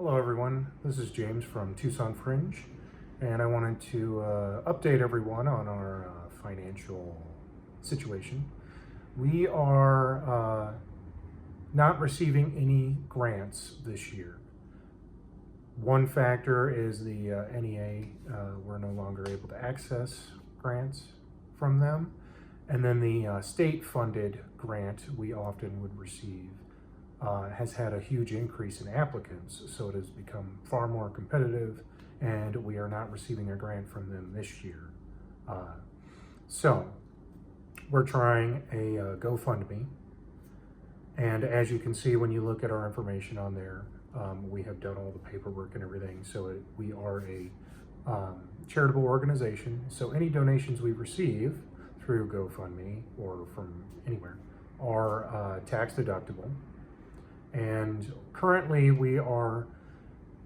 Hello everyone, this is James from Tucson Fringe, and I wanted to update everyone on our financial situation. We are not receiving any grants this year. One factor is the NEA, we're no longer able to access grants from them, and then the state-funded grant we often would receive has had a huge increase in applicants, so it has become far more competitive, and we are not receiving a grant from them this year. So we're trying a GoFundMe, and as you can see when you look at our information on there, we have done all the paperwork and everything, so we are a charitable organization, so any donations we receive through GoFundMe or from anywhere are tax deductible. And currently we are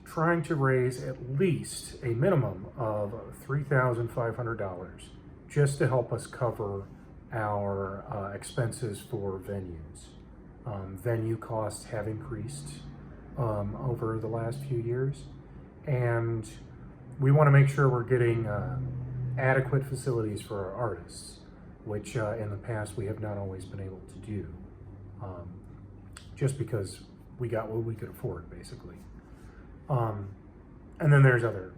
trying to raise at least a minimum of $3,500 just to help us cover our expenses for venues. Venue costs have increased over the last few years, and we want to make sure we're getting adequate facilities for our artists, which in the past we have not always been able to do. Just because we got what we could afford, basically. And then there's other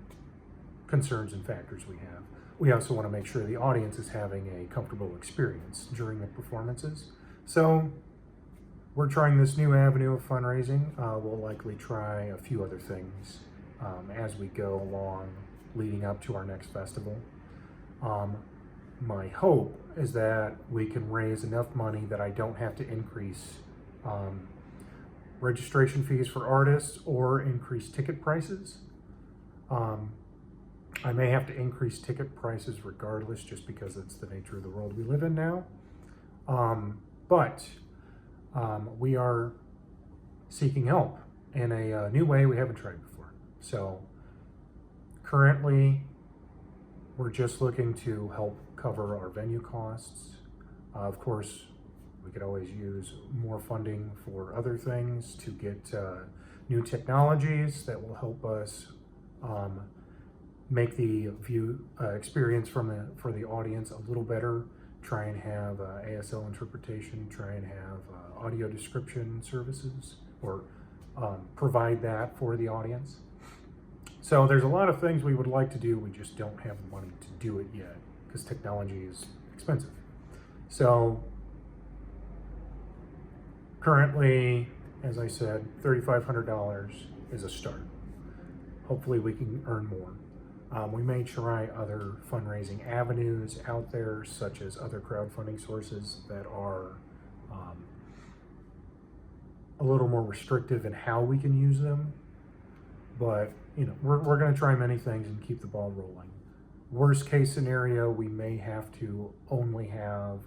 concerns and factors we have. We also want to make sure the audience is having a comfortable experience during the performances. So we're trying this new avenue of fundraising. We'll likely try a few other things as we go along leading up to our next festival. My hope is that we can raise enough money that I don't have to increase registration fees for artists or increase ticket prices. I may have to increase ticket prices regardless, just because it's the nature of the world we live in now. But we are seeking help in a new way we haven't tried before. So currently, we're just looking to help cover our venue costs. Of course, we could always use more funding for other things to get new technologies that will help us make the view experience for the audience a little better. Try and have ASL interpretation, try and have audio description services, or provide that for the audience. So there's a lot of things we would like to do, we just don't have the money to do it yet because technology is expensive. So currently, as I said, $3,500 is a start. Hopefully we can earn more. We may try other fundraising avenues out there, such as other crowdfunding sources that are a little more restrictive in how we can use them. But we're going to try many things and keep the ball rolling. Worst case scenario, we may have to only have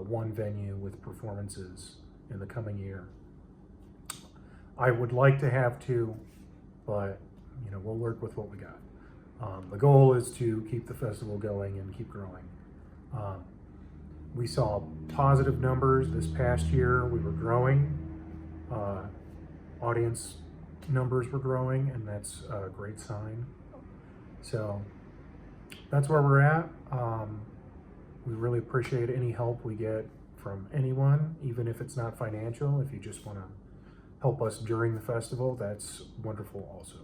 one venue with performances in the coming year. I would like to have two, but we'll work with what we got. The goal is to keep the festival going and keep growing. We saw positive numbers this past year. We were growing. Audience numbers were growing, and that's a great sign. So that's where we're at. We really appreciate any help we get from anyone, even if it's not financial. If you just want to help us during the festival, that's wonderful also.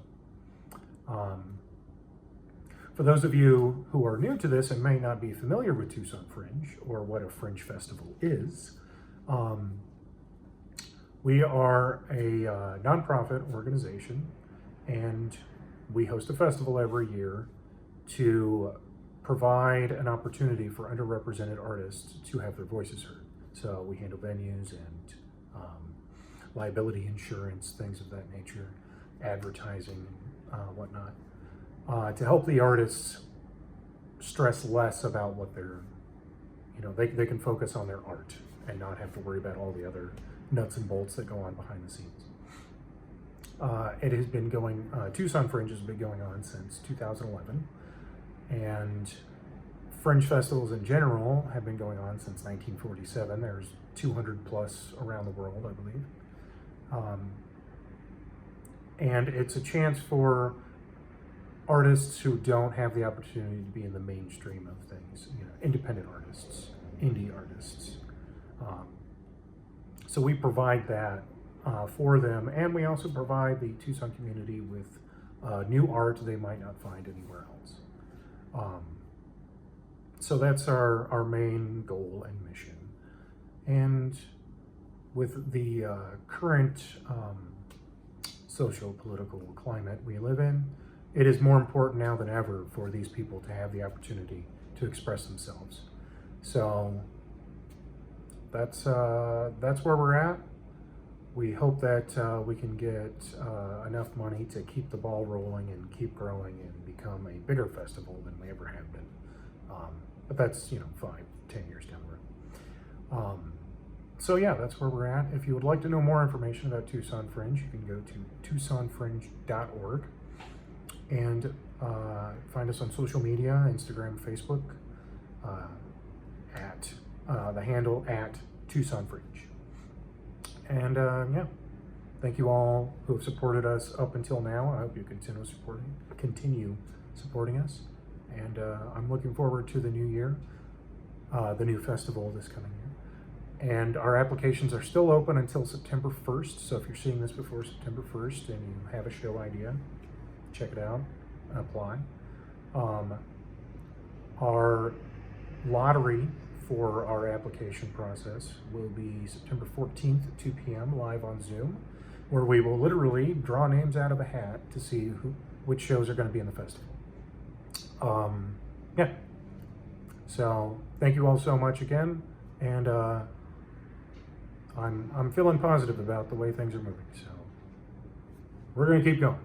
For those of you who are new to this and may not be familiar with Tucson Fringe or what a Fringe Festival is, we are a nonprofit organization, and we host a festival every year to provide an opportunity for underrepresented artists to have their voices heard. So we handle venues and liability insurance, things of that nature, advertising, whatnot, to help the artists stress less about what they're, they can focus on their art and not have to worry about all the other nuts and bolts that go on behind the scenes. It has been going, Tucson Fringe has been going on since 2011, and Fringe festivals in general have been going on since 1947. There's 200 plus around the world, I believe. And it's a chance for artists who don't have the opportunity to be in the mainstream of things, independent artists, indie artists. So we provide that for them, and we also provide the Tucson community with new art they might not find anywhere else. So that's our main goal and mission. And with the current socio-political climate we live in, it is more important now than ever for these people to have the opportunity to express themselves. So that's where we're at. We hope that we can get enough money to keep the ball rolling and keep growing and become a bigger festival than we ever have been. But that's 5-10 years down the road. So yeah, that's where we're at. If you would like to know more information about Tucson Fringe, you can go to tucsonfringe.org and find us on social media, Instagram, Facebook, at the handle at Tucson Fringe. And yeah, thank you all who have supported us up until now. I hope you continue supporting us. And I'm looking forward to the new year, the new festival this coming year. And our applications are still open until September 1st. So if you're seeing this before September 1st and you have a show idea, check it out and apply. Our lottery for our application process will be September 14th at 2 p.m. live on Zoom, where we will literally draw names out of a hat to see which shows are going to be in the festival. Yeah. So thank you all so much again, and I'm feeling positive about the way things are moving. So we're going to keep going.